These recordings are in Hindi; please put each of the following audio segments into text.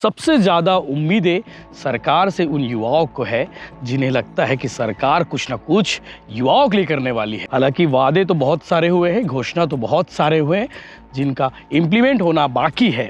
सबसे ज़्यादा उम्मीदें सरकार से उन युवाओं को है जिन्हें लगता है कि सरकार कुछ ना कुछ युवाओं के लिए करने वाली है। हालांकि वादे तो बहुत सारे हुए हैं, घोषणा तो बहुत सारे हुए हैं, जिनका इम्प्लीमेंट होना बाकी है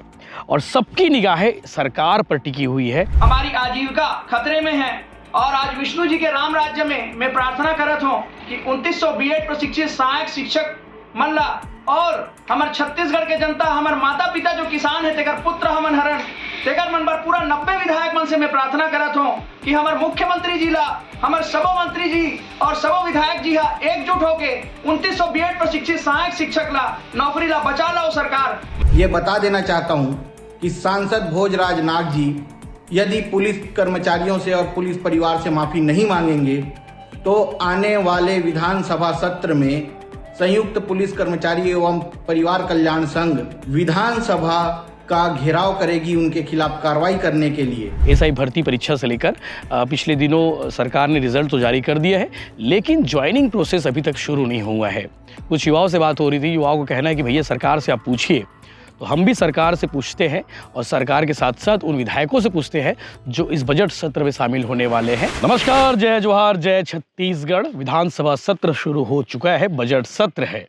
और सबकी निगाहें सरकार पर टिकी हुई है। हमारी आजीविका खतरे में है और आज विष्णु जी के राम राज्य में मैं प्रार्थना करत हूँ कि 2900 बीएड प्रशिक्षित सहायक शिक्षक मन ला और हमारे छत्तीसगढ़ के जनता, हमारे माता पिता जो किसान है तेकर पुत्र हमन हरण तेकर मन बर पूरा 90 विधायक मन से मैं प्रार्थना करत हूँ कि हमारे मुख्यमंत्री जी ला, हमारे सबो मंत्री जी और सबो विधायक जी हा एकजुट होके 2900 बीएड प्रशिक्षित सहायक शिक्षक ला नौकरी ला बचा लो सरकार। ये बता देना चाहता हूँ कि सांसद भोजराज नाग जी यदि पुलिस कर्मचारियों से और पुलिस परिवार से माफ़ी नहीं मांगेंगे तो आने वाले विधानसभा सत्र में संयुक्त पुलिस कर्मचारी एवं परिवार कल्याण संघ विधानसभा का घेराव करेगी उनके खिलाफ कार्रवाई करने के लिए। एसआई भर्ती परीक्षा से लेकर पिछले दिनों सरकार ने रिजल्ट तो जारी कर दिया है, लेकिन ज्वाइनिंग प्रोसेस अभी तक शुरू नहीं हुआ है। कुछ युवाओं से बात हो रही थी, युवाओं को कहना है कि भैया सरकार से आप पूछिए। तो हम भी सरकार से पूछते हैं और सरकार के साथ साथ उन विधायकों से पूछते हैं जो इस बजट सत्र में शामिल होने वाले हैं। नमस्कार, जय जोहार, जय छत्तीसगढ़। विधानसभा सत्र शुरू हो चुका है, बजट सत्र है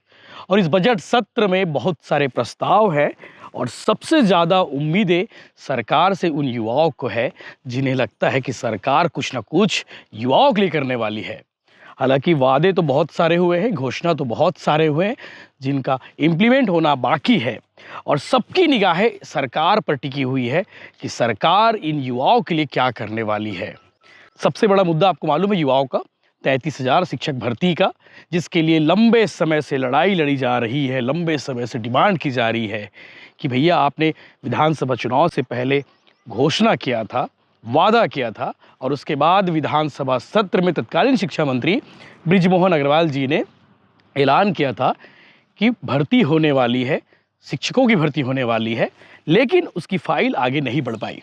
और इस बजट सत्र में बहुत सारे प्रस्ताव है और सबसे ज़्यादा उम्मीदें सरकार से उन युवाओं को है जिन्हें लगता है कि सरकार कुछ ना कुछ युवाओं के लिए करने वाली है। हालांकि वादे तो बहुत सारे हुए हैं, घोषणा तो बहुत सारे हुए हैं, जिनका इम्प्लीमेंट होना बाकी है और सबकी निगाहें सरकार पर टिकी हुई है कि सरकार इन युवाओं के लिए क्या करने वाली है। सबसे बड़ा मुद्दा आपको मालूम है युवाओं का 33,000 शिक्षक भर्ती का, जिसके लिए लंबे समय से लड़ाई लड़ी जा रही है, लंबे समय से डिमांड की जा रही है कि भैया आपने विधानसभा चुनाव से पहले घोषणा किया था, वादा किया था और उसके बाद विधानसभा सत्र में तत्कालीन शिक्षा मंत्री बृजमोहन अग्रवाल जी ने ऐलान किया था कि भर्ती होने वाली है, शिक्षकों की भर्ती होने वाली है, लेकिन उसकी फाइल आगे नहीं बढ़ पाई।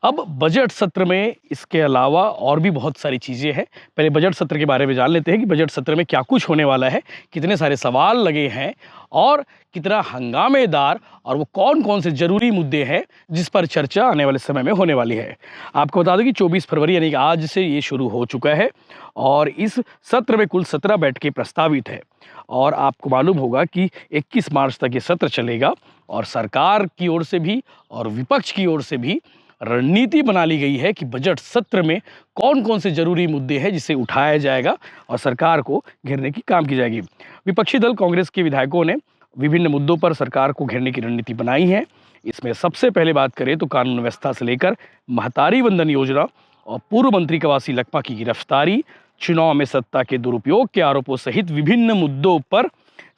अब बजट सत्र में इसके अलावा और भी बहुत सारी चीज़ें हैं। पहले बजट सत्र के बारे में जान लेते हैं कि बजट सत्र में क्या कुछ होने वाला है, कितने सारे सवाल लगे हैं और कितना हंगामेदार और वो कौन कौन से ज़रूरी मुद्दे हैं जिस पर चर्चा आने वाले समय में होने वाली है। आपको बता दूं कि 24 फरवरी यानी कि आज से ये शुरू हो चुका है और इस सत्र में कुल 17 बैठकें प्रस्तावित है और आपको मालूम होगा कि 21 मार्च तक ये सत्र चलेगा और सरकार की ओर से भी और विपक्ष की ओर से भी रणनीति बना ली गई है कि बजट सत्र में कौन कौन से जरूरी मुद्दे हैं जिसे उठाया जाएगा और सरकार को घेरने की काम की जाएगी। विपक्षी दल कांग्रेस के विधायकों ने विभिन्न मुद्दों पर सरकार को घेरने की रणनीति बनाई है। इसमें सबसे पहले बात करें तो कानून व्यवस्था से लेकर महतारी वंदन योजना और पूर्व मंत्री कवासी लखमा की गिरफ्तारी, चुनाव में सत्ता के दुरुपयोग के आरोपों सहित विभिन्न मुद्दों पर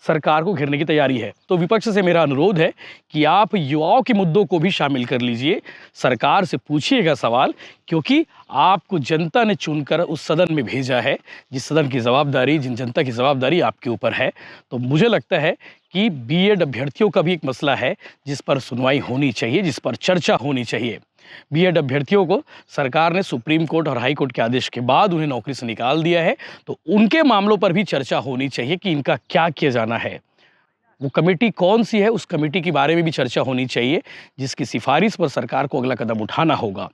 सरकार को घेरने की तैयारी है। तो विपक्ष से मेरा अनुरोध है कि आप युवाओं के मुद्दों को भी शामिल कर लीजिए, सरकार से पूछिएगा सवाल, क्योंकि आपको जनता ने चुनकर उस सदन में भेजा है, जिस सदन की जवाबदारी, जिन जनता की जवाबदारी आपके ऊपर है। तो मुझे लगता है कि बीएड अभ्यर्थियों का भी एक मसला है जिस पर सुनवाई होनी चाहिए, जिस पर चर्चा होनी चाहिए। बीएड अभ्यर्थियों को सरकार ने सुप्रीम कोर्ट और हाई कोर्ट के आदेश के बाद उन्हें नौकरी से निकाल दिया है, तो उनके मामलों पर भी चर्चा होनी चाहिए कि इनका क्या किया जाना है। वो कमेटी कौन सी है, उस कमेटी के बारे में भी चर्चा होनी चाहिए जिसकी सिफारिश पर सरकार को अगला कदम उठाना होगा।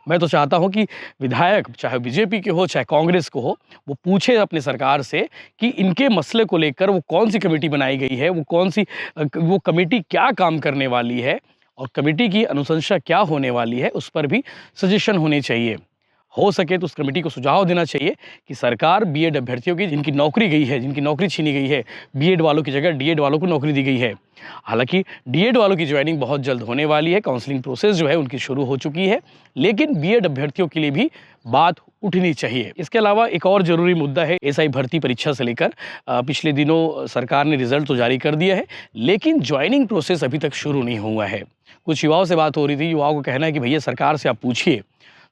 मैं तो चाहता हूं कि विधायक चाहे बीजेपी के हो चाहे कांग्रेस को हो, वो पूछे अपने सरकार से कि इनके मसले को लेकर वो कौन सी कमेटी बनाई गई है, वो कमेटी क्या काम करने वाली है और कमेटी की अनुशंसा क्या होने वाली है, उस पर भी सजेशन होने चाहिए। हो सके तो उस कमेटी को सुझाव देना चाहिए कि सरकार बीएड अभ्यर्थियों की जिनकी नौकरी गई है, जिनकी नौकरी छीनी गई है, बीएड वालों की जगह डीएड वालों को नौकरी दी गई है। हालांकि डीएड वालों की ज्वाइनिंग बहुत जल्द होने वाली है, काउंसलिंग प्रोसेस जो है उनकी शुरू हो चुकी है, लेकिन बीएड अभ्यर्थियों के लिए भी बात उठनी चाहिए। इसके अलावा एक और ज़रूरी मुद्दा है एसआई भर्ती परीक्षा से लेकर पिछले दिनों सरकार ने रिजल्ट तो जारी कर दिया है, लेकिन ज्वाइनिंग प्रोसेस अभी तक शुरू नहीं हुआ है। कुछ युवाओं से बात हो रही थी, युवाओं को कहना है कि भैया सरकार से आप पूछिए।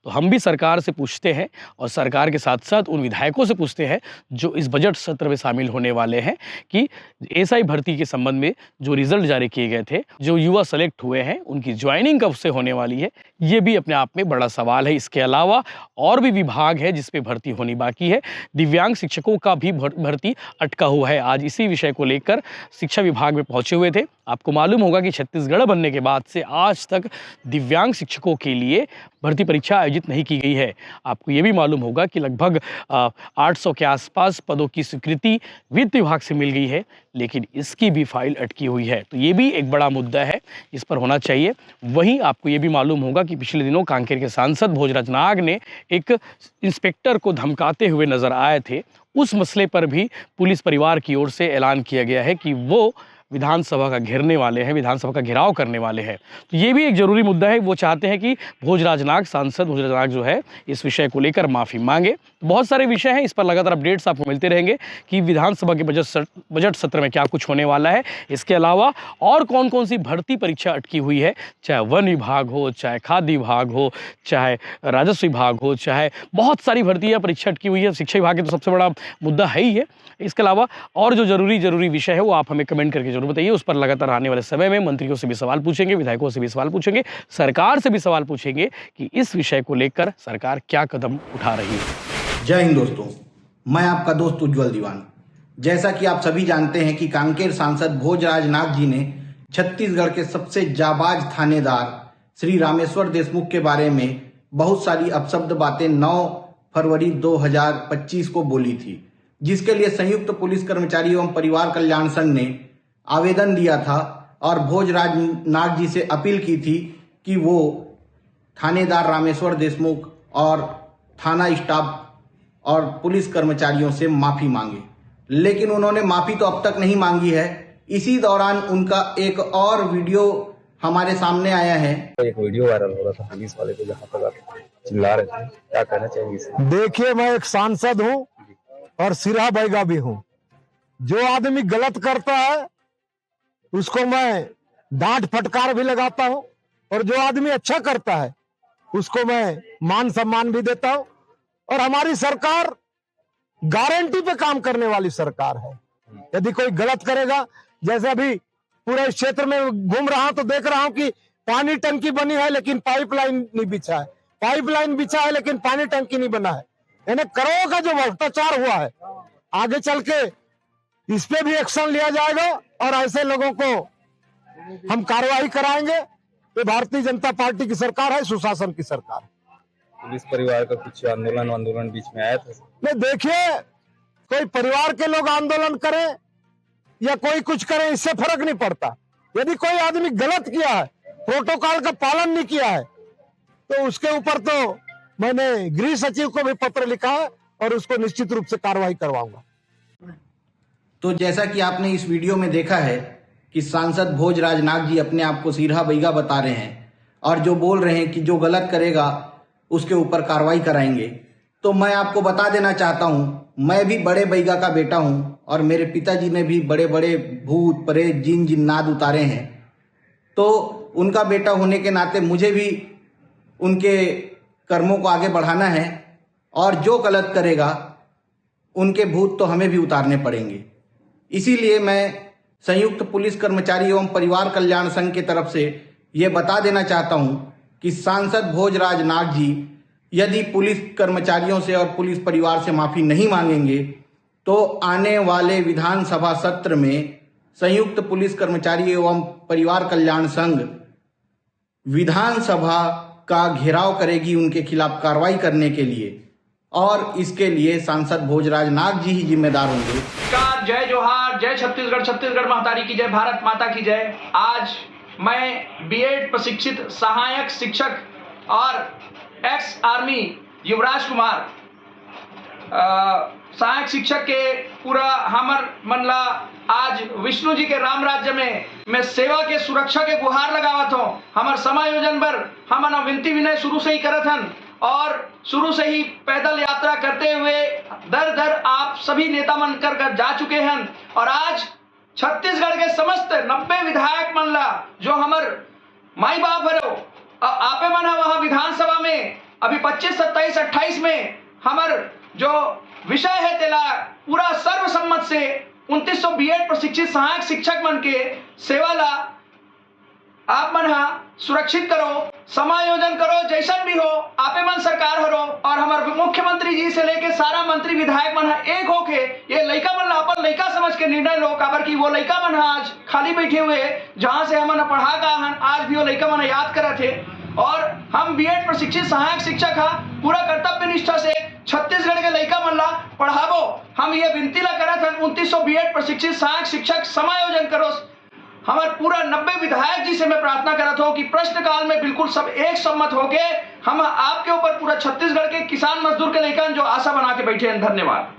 तो हम भी सरकार से पूछते हैं और सरकार के साथ साथ उन विधायकों से पूछते हैं जो इस बजट सत्र में शामिल होने वाले हैं कि एसआई भर्ती के संबंध में जो रिजल्ट जारी किए गए थे, जो युवा सेलेक्ट हुए हैं, उनकी ज्वाइनिंग कब से होने वाली है, ये भी अपने आप में बड़ा सवाल है। इसके अलावा और भी विभाग है जिस पे भर्ती होनी बाकी है। दिव्यांग शिक्षकों का भी भर्ती अटका हुआ है। आज इसी विषय को लेकर शिक्षा विभाग में पहुंचे हुए थे। आपको मालूम होगा कि छत्तीसगढ़ बनने के बाद से आज तक दिव्यांग शिक्षकों के लिए भर्ती परीक्षा आयोजित नहीं की गई है। आपको ये भी मालूम होगा कि लगभग 800 के आसपास पदों की स्वीकृति वित्त विभाग से मिल गई है, लेकिन इसकी भी फाइल अटकी हुई है। तो ये भी एक बड़ा मुद्दा है, इस पर होना चाहिए। वहीं आपको ये भी मालूम होगा कि पिछले दिनों कांकेर के सांसद भोजराज नाग ने एक इंस्पेक्टर को धमकाते हुए नजर आए थे। उस मसले पर भी पुलिस परिवार की ओर से ऐलान किया गया है कि वो विधानसभा का घेरने वाले हैं, विधानसभा का घेराव करने वाले हैं। तो ये भी एक जरूरी मुद्दा है। वो चाहते हैं कि भोजराज नाग, सांसद भोजराज नाग जो है, इस विषय को लेकर माफ़ी मांगे। तो बहुत सारे विषय हैं, इस पर लगातार अपडेट्स आपको मिलते रहेंगे कि विधानसभा के बजट सत्र में क्या कुछ होने वाला है। इसके अलावा और कौन कौन सी भर्ती परीक्षा अटकी हुई है, चाहे वन विभाग हो, चाहे खाद्य विभाग हो, चाहे राजस्व विभाग हो, चाहे बहुत सारी भर्तियाँ परीक्षा अटकी हुई है। शिक्षा विभाग के तो सबसे बड़ा मुद्दा है ही है। इसके अलावा और जो जरूरी विषय है वो आप हमें कमेंट करके जरूर बताइए। उस पर लगातार आने वाले समय में मंत्रियों से भी सवाल पूछेंगे, विधायकों से भी सवाल पूछेंगे, सरकार से भी सवाल पूछेंगे कि इस विषय को लेकर सरकार क्या कदम उठा रही है। जय हिंद दोस्तों, मैं आपका दोस्त उज्जवल दीवान। जैसा कि आप सभी जानते हैं कि कांकेर सांसद भोजराज नाग जी ने छत्तीसगढ़ के सबसे जाबाज थानेदार श्री रामेश्वर देशमुख के बारे में बहुत सारी अपशब्द बातें 9 फरवरी 2025 को बोली थी, जिसके लिए संयुक्त पुलिस कर्मचारी एवं परिवार कल्याण संघ ने आवेदन दिया था और भोजराज नाग जी से अपील की थी कि वो थानेदार रामेश्वर देशमुख और थाना स्टाफ और पुलिस कर्मचारियों से माफी मांगे। लेकिन उन्होंने माफी तो अब तक नहीं मांगी है। इसी दौरान उनका एक और वीडियो हमारे सामने आया है। एक वीडियो वायरल हो रहा था पुलिस वाले को, जहाँ पर चिल्ला रहे थे। क्या कहना चाहेंगे इससे? देखिए, मैं एक सांसद हूँ और सिरहा बैगा भी हूँ। जो आदमी गलत करता है उसको मैं डांट फटकार भी लगाता हूँ, और जो आदमी अच्छा करता है उसको मैं मान सम्मान भी देता हूँ। और हमारी सरकार गारंटी पे काम करने वाली सरकार है। यदि कोई गलत करेगा, जैसे अभी पूरे इस क्षेत्र में घूम रहा हूं तो देख रहा हूं कि पानी टंकी बनी है लेकिन पाइपलाइन नहीं बिछा है, पाइपलाइन बिछा है लेकिन पानी टंकी नहीं बना है। यानी करोड़ों का जो भ्रष्टाचार हुआ है, आगे चल के इस पे भी एक्शन लिया जाएगा और ऐसे लोगों को हम कार्रवाई कराएंगे। ये भारतीय जनता पार्टी की सरकार है, सुशासन की सरकार। पुलिस परिवार का कुछ आंदोलन बीच में आया था? नहीं, देखिए, कोई परिवार के लोग आंदोलन करें या कोई कुछ करे, इससे फर्क नहीं पड़ता। यदि कोई आदमी गलत किया है, प्रोटोकॉल का पालन नहीं किया है, तो उसके ऊपर तो मैंने गृह सचिव को भी पत्र लिखा है और उसको निश्चित रूप से कार्रवाई करवाऊंगा। तो जैसा कि आपने इस वीडियो में देखा है कि सांसद भोजराज नाग जी अपने आप को सिरहा बैगा बता रहे हैं और जो बोल रहे हैं कि जो गलत करेगा उसके ऊपर कार्रवाई कराएंगे। तो मैं आपको बता देना चाहता हूं, मैं भी बड़े बैगा का बेटा हूं और मेरे पिताजी ने भी बड़े बड़े भूत प्रेत जिन जिन्नात उतारे हैं। तो उनका बेटा होने के नाते मुझे भी उनके कर्मों को आगे बढ़ाना है और जो गलत करेगा उनके भूत तो हमें भी उतारने पड़ेंगे। इसीलिए मैं संयुक्त पुलिस कर्मचारी एवं परिवार कल्याण संघ की तरफ से ये बता देना चाहता हूं कि सांसद भोजराज नाग जी यदि पुलिस कर्मचारियों से और पुलिस परिवार से माफी नहीं मांगेंगे तो आने वाले विधानसभा सत्र में संयुक्त पुलिस कर्मचारी एवं परिवार कल्याण संघ विधानसभा का घेराव करेगी उनके खिलाफ कार्रवाई करने के लिए, और इसके लिए सांसद भोजराज नाग जी ही जिम्मेदार होंगे। जय जोहार, जय छत्तीसगढ़, छत्तीसगढ़ महतारी की जय, भारत माता की जय। आज मैं बीएड प्रशिक्षित सहायक शिक्षक और एक्स आर्मी युवराज कुमार सहायक शिक्षक के पूरा हमर मनला आज विष्णु जी के राम राज्य में मैं सेवा के सुरक्षा के गुहार लगावत हूँ। हमार समायोजन पर हमन विनती विनय शुरू से ही करत हन और शुरू से ही पैदल यात्रा करते हुए दर दर आप सभी नेता मन कर जा चुके हैं। और आज छत्तीसगढ़ के समस्त 90 विधायक मनला जो हमर माई बाप हरो आपे मन वहाँ विधानसभा में अभी 25, 27, 28 में हमार जो विषय है तेला पूरा सर्वसम्मत से 2900 बीएड प्रशिक्षित सहायक शिक्षक मन के सेवा ला आप मन हा सुरक्षित करो, समायोजन करो, जैसन भी हो आपे मन सरकार हरो और हमारे मुख्यमंत्री जी से लेके सारा मंत्री विधायक मन एक होके ये लइका मन ला अपन लइका समझ के निर्णय लो, काबर की वो लइका मन आज खाली बैठे हुए जहां से हमन पढ़ा का हन, आज भी वो लइका मन याद करत है। और हम बीएड प्रशिक्षित सहायक शिक्षक हा पूरा कर्तव्य निष्ठा से छत्तीसगढ़ के लइका मन ला पढ़ाबो। हम ये विनती ला करत हन 2900 बीएड प्रशिक्षित सहायक शिक्षक समायोजन करो। हमारे पूरा 90 विधायक जी से मैं प्रार्थना करता हूँ कि प्रश्नकाल में बिल्कुल सब एक सम्मत होके हम आपके ऊपर पूरा छत्तीसगढ़ के किसान मजदूर के लेकर जो आशा बना के बैठे हैं। धन्यवाद।